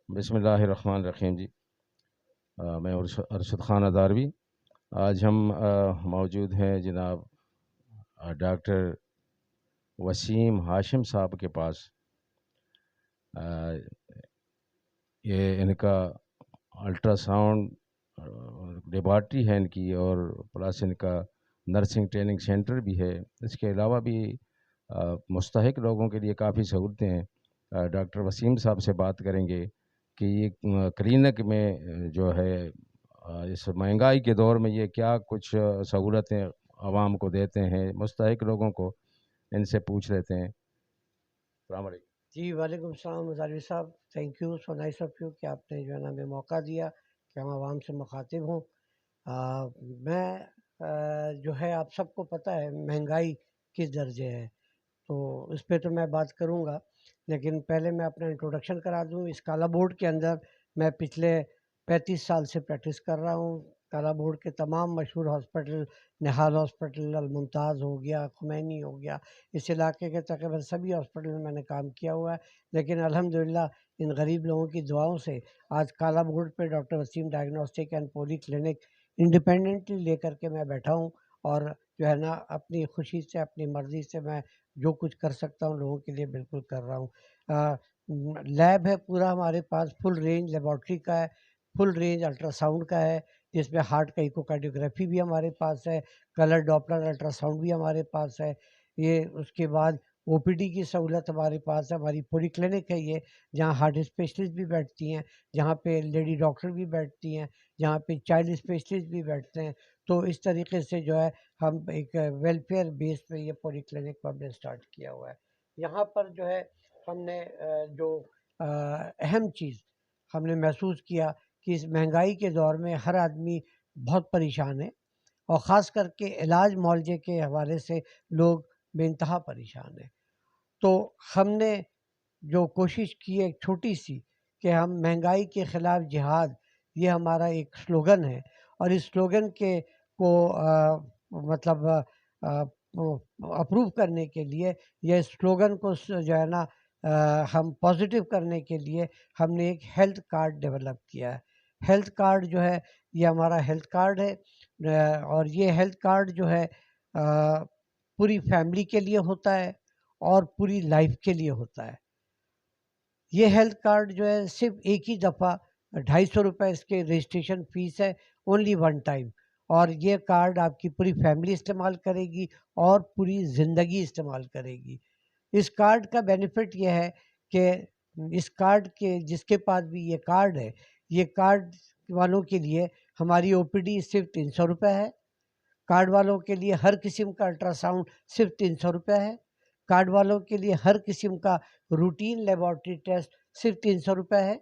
بسم اللہ الرحمن الرحیم جی۔ میں ارشد خان اداروی۔ آج ہم موجود ہیں جناب ڈاکٹر وسیم ہاشم صاحب کے پاس۔ یہ ان کا الٹرا ساؤنڈ لیبارٹری ہے ان کی، اور پلس ان کا نرسنگ ٹریننگ سینٹر بھی ہے۔ اس کے علاوہ بھی مستحق لوگوں کے لیے کافی سہولتیں ہیں۔ ڈاکٹر وسیم صاحب سے بات کریں گے کہ یہ کلینک میں جو ہے اس مہنگائی کے دور میں یہ کیا کچھ سہولتیں عوام کو دیتے ہیں، مستحق لوگوں کو۔ ان سے پوچھ لیتے ہیں۔ السلام علیکم جی وعلیکم السلام مظاہر صاحب، thank you, so nice of you کہ آپ نے جو ہے نا ہمیں موقع دیا کہ ہم عوام سے مخاطب ہوں۔ میں جو ہے آپ سب کو پتہ ہے مہنگائی کس درجے ہے، تو اس پہ تو میں بات کروں گا، لیکن پہلے میں اپنا انٹروڈکشن کرا دوں۔ اس کالا بورڈ کے اندر میں پچھلے 35 سال سے پریکٹس کر رہا ہوں۔ کالا بورڈ کے تمام مشہور ہاسپٹل، نہال ہاسپٹل، الممتاز ہو گیا، خمینی ہو گیا، اس علاقے کے تقریباً سبھی ہاسپٹل میں نے کام کیا ہوا ہے۔ لیکن الحمدللہ ان غریب لوگوں کی دعاؤں سے آج کالا بورڈ پہ doctor Waseem diagnostic and polyclinic independently لے کر کے میں بیٹھا ہوں، اور جو ہے نا اپنی خوشی سے، اپنی مرضی سے میں جو کچھ کر سکتا ہوں لوگوں کے لیے بالکل کر رہا ہوں۔ لیب ہے پورا ہمارے پاس، فل رینج لیبارٹری کا ہے، فل رینج الٹرا ساؤنڈ کا ہے، جس میں ہارٹ کا ایکو کارڈیوگرافی بھی ہمارے پاس ہے، کلر ڈاپلر الٹرا ساؤنڈ بھی ہمارے پاس ہے۔ یہ اس کے بعد او پی ڈی کی سہولت ہمارے پاس ہے، ہماری پوری کلینک ہے یہ، جہاں ہارٹ اسپیشلسٹ بھی بیٹھتی ہیں، جہاں پہ لیڈی ڈاکٹر بھی بیٹھتی ہیں، جہاں پہ چائلڈ اسپیشلسٹ بھی بیٹھتے ہیں۔ تو اس طریقے سے جو ہے ہم ایک ویلفیئر بیس پہ یہ پوری کلینک کو ہم نے سٹارٹ کیا ہوا ہے۔ یہاں پر جو ہے ہم نے جو اہم چیز ہم نے محسوس کیا کہ اس مہنگائی کے دور میں ہر آدمی بہت پریشان ہے، اور خاص کر کے علاج معالجے کے حوالے سے لوگ بے انتہا پریشان ہیں۔ تو ہم نے جو کوشش کی ہے ایک چھوٹی سی، کہ ہم مہنگائی کے خلاف جہاد، یہ ہمارا ایک سلوگن ہے، اور اس سلوگن کے کو مطلب اپروو کرنے کے لیے، یہ سلوگن کو جو ہے نا ہم پازیٹیو کرنے کے لیے ہم نے ایک ہیلتھ کارڈ ڈیولپ کیا ہے۔ ہیلتھ کارڈ جو ہے یہ ہمارا ہیلتھ کارڈ ہے، اور یہ ہیلتھ کارڈ جو ہے پوری فیملی کے لیے ہوتا ہے اور پوری لائف کے لیے ہوتا ہے۔ یہ ہیلتھ کارڈ جو ہے صرف ایک ہی دفعہ 250 روپے اس کے رجسٹریشن فیس ہے، اونلی ون ٹائم، اور یہ کارڈ آپ کی پوری فیملی استعمال کرے گی اور پوری زندگی استعمال کرے گی۔ اس کارڈ کا بینیفٹ یہ ہے کہ اس کارڈ کے جس کے پاس بھی یہ کارڈ ہے، یہ کارڈ والوں کے لیے ہماری او پی ڈی صرف 300 روپے ہے، کارڈ والوں کے لیے ہر قسم کا الٹرا ساؤنڈ صرف 300 روپے ہے، کارڈ والوں کے لیے ہر قسم کا روٹین لیبارٹری ٹیسٹ صرف 300 روپے ہے۔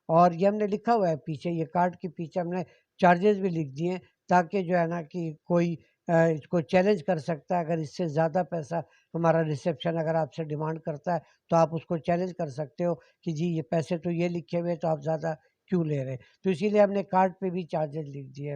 اور یہ ہم نے لکھا ہوا ہے پیچھے، یہ کارڈ کے پیچھے ہم نے چارجز بھی لکھ دیے ہیں، تاکہ جو ہے نا کہ کوئی اس کو چیلنج کر سکتا ہے۔ اگر اس سے زیادہ پیسہ ہمارا ریسیپشن اگر آپ سے ڈیمانڈ کرتا ہے تو آپ اس کو چیلنج کر سکتے ہو کہ جی یہ پیسے تو یہ لکھے ہوئے تو آپ زیادہ کیوں لے رہے ہیں، تو اسی لیے ہم نے کارڈ پہ بھی چارجز لکھ دیے۔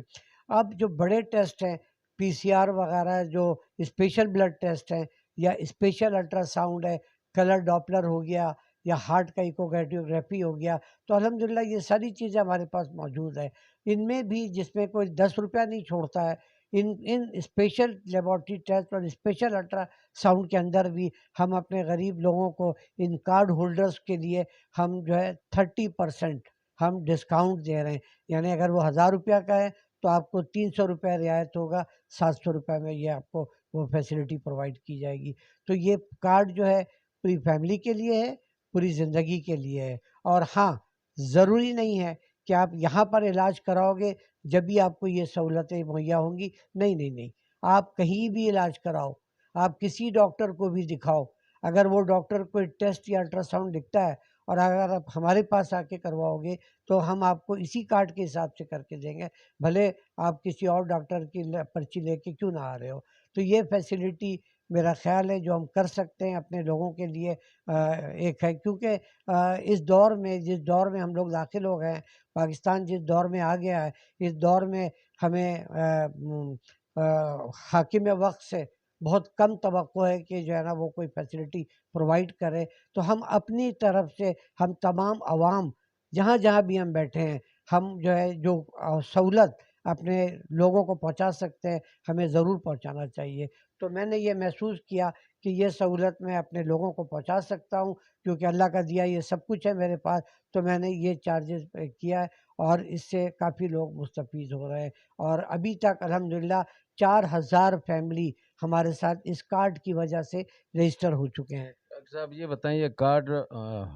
اب جو بڑے ٹیسٹ ہیں، پی سی آر وغیرہ، جو اسپیشل بلڈ ٹیسٹ ہیں، یا اسپیشل الٹرا ساؤنڈ ہے، کلر ڈاپلر ہو گیا، یا ہارٹ کا ایکو کارڈیوگرافی ہو گیا، تو الحمدللہ یہ ساری چیزیں ہمارے پاس موجود ہیں۔ ان میں بھی جس میں کوئی 10 روپیہ نہیں چھوڑتا ہے، ان اسپیشل لیبارٹری ٹیسٹ اور اسپیشل الٹرا ساؤنڈ کے اندر بھی ہم اپنے غریب لوگوں کو، ان کارڈ ہولڈرز کے لیے ہم جو ہے 30% ہم ڈسکاؤنٹ دے رہے ہیں۔ یعنی اگر وہ 1000 روپیہ کا ہے تو آپ کو 300 روپے رعایت ہوگا، 700 روپے میں یہ آپ کو وہ فیسلٹی پرووائڈ کی جائے گی۔ تو یہ کارڈ جو ہے پوری فیملی کے لیے ہے، پوری زندگی کے لیے ہے۔ اور ہاں، ضروری نہیں ہے کہ آپ یہاں پر علاج کراؤ گے جب بھی آپ کو یہ سہولتیں مہیا ہوں گی، نہیں نہیں نہیں، آپ کہیں بھی علاج کراؤ، آپ کسی ڈاکٹر کو بھی دکھاؤ، اگر وہ ڈاکٹر کوئی ٹیسٹ یا الٹرا ساؤنڈ لکھتا ہے اور اگر آپ ہمارے پاس آ کے کرواؤ گے تو ہم آپ کو اسی کارڈ کے حساب سے کر کے دیں گے، بھلے آپ کسی اور ڈاکٹر کی پرچی لے کے کیوں نہ آ رہے ہو۔ تو یہ فیسلٹی میرا خیال ہے جو ہم کر سکتے ہیں اپنے لوگوں کے لیے ایک ہے، کیونکہ اس دور میں، جس دور میں ہم لوگ داخل ہو گئے ہیں، پاکستان جس دور میں آ گیا ہے، اس دور میں ہمیں حاکم وقت سے بہت کم توقع ہے کہ جو ہے نا وہ کوئی فیسلٹی پرووائڈ کرے۔ تو ہم اپنی طرف سے، ہم تمام عوام جہاں جہاں بھی ہم بیٹھے ہیں ہم جو ہے جو سہولت اپنے لوگوں کو پہنچا سکتے ہیں ہمیں ضرور پہنچانا چاہیے. تو میں نے یہ محسوس کیا کہ یہ سہولت میں اپنے لوگوں کو پہنچا سکتا ہوں کیونکہ اللہ کا دیا یہ سب کچھ ہے میرے پاس. تو میں نے یہ چارجز کیا ہے اور اس سے کافی لوگ مستفید ہو رہے ہیں. اور ابھی تک الحمدللہ 4,000 فیملی ہمارے ساتھ اس کارڈ کی وجہ سے رجسٹر ہو چکے ہیں. ڈاکٹر صاحب یہ بتائیں، یہ کارڈ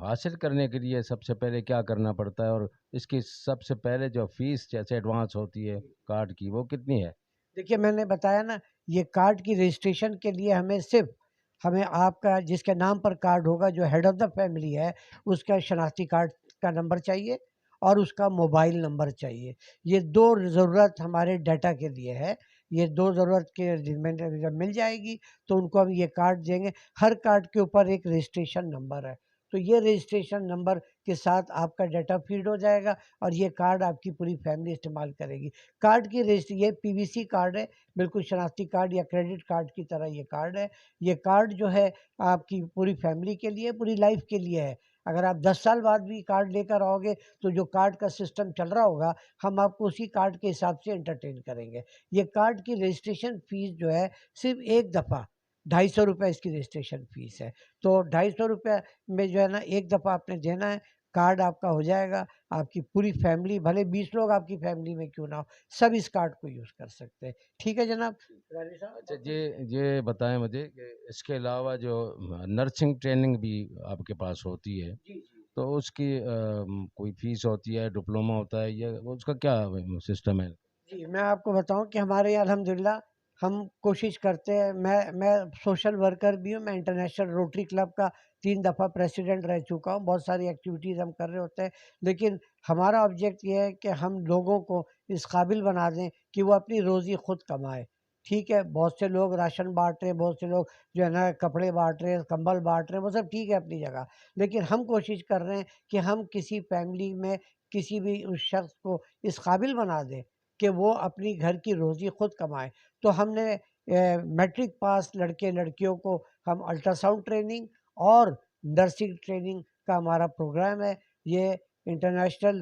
حاصل کرنے کے لیے سب سے پہلے کیا کرنا پڑتا ہے، اور اس کی سب سے پہلے جو فیس جیسے ایڈوانس ہوتی ہے کارڈ کی وہ کتنی ہے؟ دیکھیے میں نے بتایا نا، یہ کارڈ کی رجسٹریشن کے لیے ہمیں آپ کا جس کے نام پر کارڈ ہوگا جو ہیڈ آف دا فیملی ہے اس کا شناختی کارڈ کا نمبر چاہیے اور اس کا موبائل نمبر چاہیے. یہ دو ضرورت ہمارے ڈیٹا کے لیے ہے. یہ دو ضرورت کے جب مل جائے گی تو ان کو ہم یہ کارڈ دیں گے. ہر کارڈ کے اوپر ایک رجسٹریشن نمبر ہے، تو یہ رجسٹریشن نمبر کے ساتھ آپ کا ڈیٹا فیڈ ہو جائے گا اور یہ کارڈ آپ کی پوری فیملی استعمال کرے گی. کارڈ کی یہ پی وی سی کارڈ ہے، بالکل شناختی کارڈ یا کریڈٹ کارڈ کی طرح یہ کارڈ ہے. یہ کارڈ جو ہے آپ کی پوری فیملی کے لیے، پوری لائف کے لیے ہے. اگر آپ 10 سال بعد بھی کارڈ لے کر آؤ گے تو جو کارڈ کا سسٹم چل رہا ہوگا ہم آپ کو اسی کارڈ کے حساب سے انٹرٹین کریں گے. یہ کارڈ کی رجسٹریشن فیس جو ہے صرف ایک دفعہ 250 روپے اس کی رجسٹریشن فیس ہے. تو 250 روپے میں جو ہے نا ایک دفعہ آپ نے دینا ہے، کارڈ آپ کا ہو جائے گا. آپ کی پوری فیملی، بھلے 20 لوگ آپ کی فیملی میں کیوں نہ ہو، سب اس کارڈ کو یوز کر سکتے ہیں. ٹھیک ہے جناب. اچھا یہ بتائیں مجھے کہ اس کے علاوہ جو نرسنگ ٹریننگ بھی آپ کے پاس ہوتی ہے جی جی تو اس کی کوئی فیس ہوتی ہے، ڈپلومہ ہوتا ہے، یا اس کا کیا سسٹم ہے؟ جی میں آپ کو بتاؤں کہ ہمارے یہاں الحمدللہ ہم کوشش کرتے ہیں. میں سوشل ورکر بھی ہوں. میں انٹرنیشنل روٹری کلب کا 3 دفعہ پریسیڈنٹ رہ چکا ہوں. بہت ساری ایکٹیویٹیز ہم کر رہے ہوتے ہیں، لیکن ہمارا آبجیکٹ یہ ہے کہ ہم لوگوں کو اس قابل بنا دیں کہ وہ اپنی روزی خود کمائے. ٹھیک ہے، بہت سے لوگ راشن بانٹ رہے ہیں، بہت سے لوگ جو ہے نا کپڑے بانٹ رہے ہیں، کمبل بانٹ رہے ہیں، وہ سب ٹھیک ہے اپنی جگہ. لیکن ہم کوشش کر رہے ہیں کہ ہم کسی فیملی میں کسی بھی اس شخص کو اس قابل بنا دیں کہ وہ اپنی گھر کی روزی خود کمائے. تو ہم نے میٹرک پاس لڑکے لڑکیوں کو ہم الٹرا ساؤنڈ ٹریننگ اور نرسنگ ٹریننگ کا ہمارا پروگرام ہے. یہ انٹرنیشنل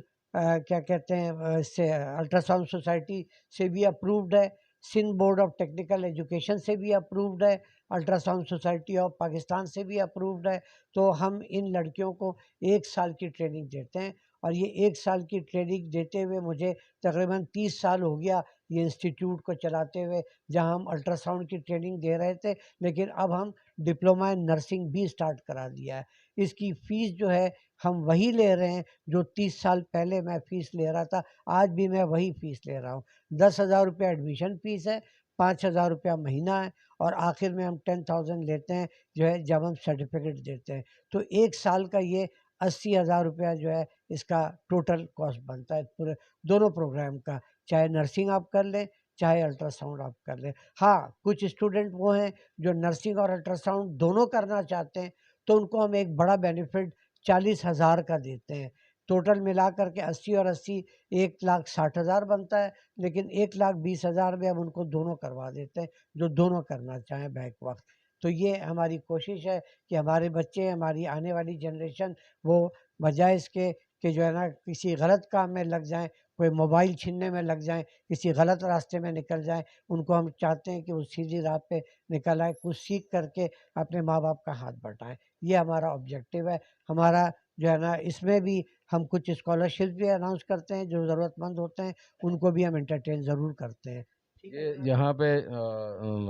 کیا کہتے ہیں اس سے الٹرا ساؤنڈ سوسائٹی سے بھی اپرووڈ ہے، Sindh board of technical education سے بھی اپرووڈ ہے، ultra sound society of Pakistan سے بھی اپرووڈ ہے. تو ہم ان لڑکیوں کو 1 سال کی ٹریننگ دیتے ہیں، اور یہ 1 سال کی ٹریننگ دیتے ہوئے مجھے تقریباً 30 سال ہو گیا یہ انسٹیٹیوٹ کو چلاتے ہوئے، جہاں ہم الٹرا ساؤنڈ کی ٹریننگ دے رہے تھے، لیکن اب ہم ڈپلومہ ان نرسنگ بھی سٹارٹ کرا دیا ہے. اس کی فیس جو ہے ہم وہی لے رہے ہیں جو 30 سال پہلے میں فیس لے رہا تھا. آج بھی میں وہی فیس لے رہا ہوں. 10,000 روپیہ ایڈمیشن فیس ہے، 5,000 روپیہ مہینہ ہے، اور آخر میں ہم 10,000 لیتے ہیں جو ہے جب ہم سرٹیفکیٹ دیتے ہیں. تو 1 سال کا یہ 80,000 روپیہ جو ہے اس کا ٹوٹل کاسٹ بنتا ہے پورے دونوں پروگرام کا، چاہے نرسنگ آپ کر لیں چاہے الٹرا ساؤنڈ آپ کر لیں. ہاں کچھ اسٹوڈنٹ وہ ہیں جو نرسنگ اور الٹرا ساؤنڈ دونوں کرنا چاہتے ہیں، تو ان کو ہم ایک بڑا بینیفٹ 40,000 کا دیتے ہیں. ٹوٹل ملا کر کے 80 اور 80 1,60,000 بنتا ہے، لیکن 1,20,000 میں ہم ان کو دونوں کروا دیتے ہیں جو دونوں کرنا چاہیں بیک وقت. تو یہ ہماری کوشش ہے کہ ہمارے بچے، ہماری آنے والی جنریشن، وہ بجائے اس کے کہ جو ہے نا کسی غلط کام میں لگ جائیں، کوئی موبائل چھیننے میں لگ جائیں، کسی غلط راستے میں نکل جائیں، ان کو ہم چاہتے ہیں کہ وہ سیدھی راہ پہ نکل آئے، کچھ سیکھ کر کے اپنے ماں باپ کا ہاتھ بٹائیں. یہ ہمارا آبجیکٹیو ہے. ہمارا جو ہے نا اس میں بھی ہم کچھ اسکالرشپ بھی اناؤنس کرتے ہیں، جو ضرورت مند ہوتے ہیں ان کو بھی ہم انٹرٹین ضرور کرتے ہیں. یہ یہاں پہ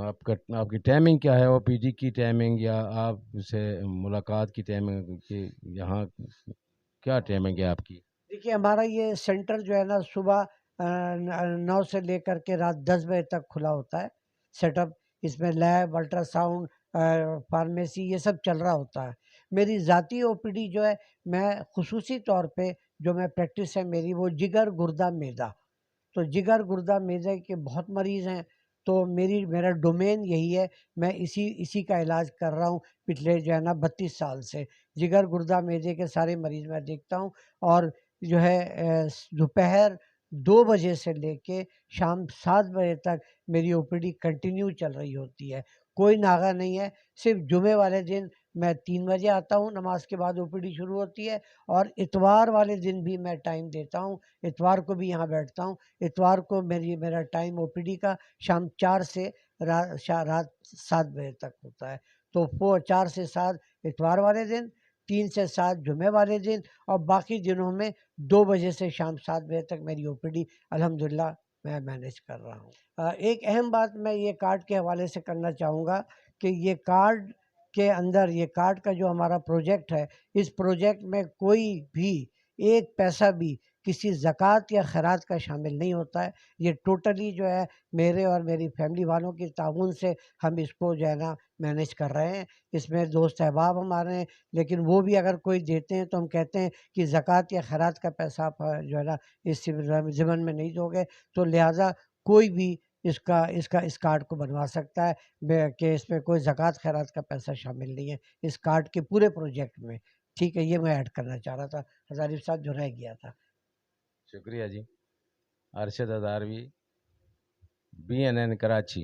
آپ کی ٹائمنگ کیا ہے؟ او پی ڈی کی ٹائمنگ یا آپ سے ملاقات کی ٹائمنگ کی، یہاں کیا ٹائمنگ ہے آپ کی؟ دیکھیے ہمارا یہ سینٹر جو ہے نا صبح 9 سے لے کر کے رات 10 بجے تک کھلا ہوتا ہے. سیٹ اپ اس میں لیب، الٹرا ساؤنڈ، فارمیسی، یہ سب چل رہا ہوتا ہے. میری ذاتی او پی ڈی جو ہے، میں خصوصی طور پہ جو میں پریکٹس ہے میری، وہ جگر گردہ معدہ. تو جگر گردہ معدے کے بہت مریض ہیں، تو میرا ڈومین یہی ہے. میں اسی کا علاج کر رہا ہوں پچھلے جو ہے نا 32 سال سے. جگر گردہ معدے کے سارے مریض میں دیکھتا ہوں، اور جو ہے دوپہر 2 بجے سے لے کے شام 7 بجے تک میری او پی ڈی کنٹینیو چل رہی ہوتی ہے. کوئی ناغہ نہیں ہے. صرف جمعے والے دن میں 3 بجے آتا ہوں، نماز کے بعد اوپیڈی شروع ہوتی ہے، اور اتوار والے دن بھی میں ٹائم دیتا ہوں، اتوار کو بھی یہاں بیٹھتا ہوں۔ اتوار کو میرا ٹائم اوپیڈی کا شام 4 سے رات 7 بجے تک ہوتا ہے۔ تو وہ 4 سے 7 اتوار والے دن، 3 سے 7 جمعے والے دن، اور باقی دنوں میں 2 بجے سے شام 7 بجے تک میری اوپیڈی الحمدللہ میں مینیج کر رہا ہوں۔ ایک اہم بات میں یہ کارڈ کے حوالے سے کرنا چاہوں گا کہ یہ کارڈ کے اندر، یہ کارڈ کا جو ہمارا پروجیکٹ ہے، اس پروجیکٹ میں کوئی بھی ایک پیسہ بھی کسی زکوٰۃ یا خیرات کا شامل نہیں ہوتا ہے۔ یہ ٹوٹلی جو ہے میرے اور میری فیملی والوں کی تعاون سے ہم اس کو جو ہے نا مینیج کر رہے ہیں۔ اس میں دوست احباب ہمارے ہیں، لیکن وہ بھی اگر کوئی دیتے ہیں تو ہم کہتے ہیں کہ زکوٰۃ یا خیرات کا پیسہ آپ جو ہے نا اس ضمن میں نہیں دو گے، تو لہٰذا کوئی بھی اس کارڈ کو بنوا سکتا ہے کہ اس میں کوئی زکوٰۃ خیرات کا پیسہ شامل نہیں ہے اس کارڈ کے پورے پروجیکٹ میں۔ ٹھیک ہے، یہ میں ایڈ کرنا چاہ رہا تھا ہزاریف صاحب، جو رہ گیا تھا۔ شکریہ جی۔ ارشد اداروی، BNN کراچی۔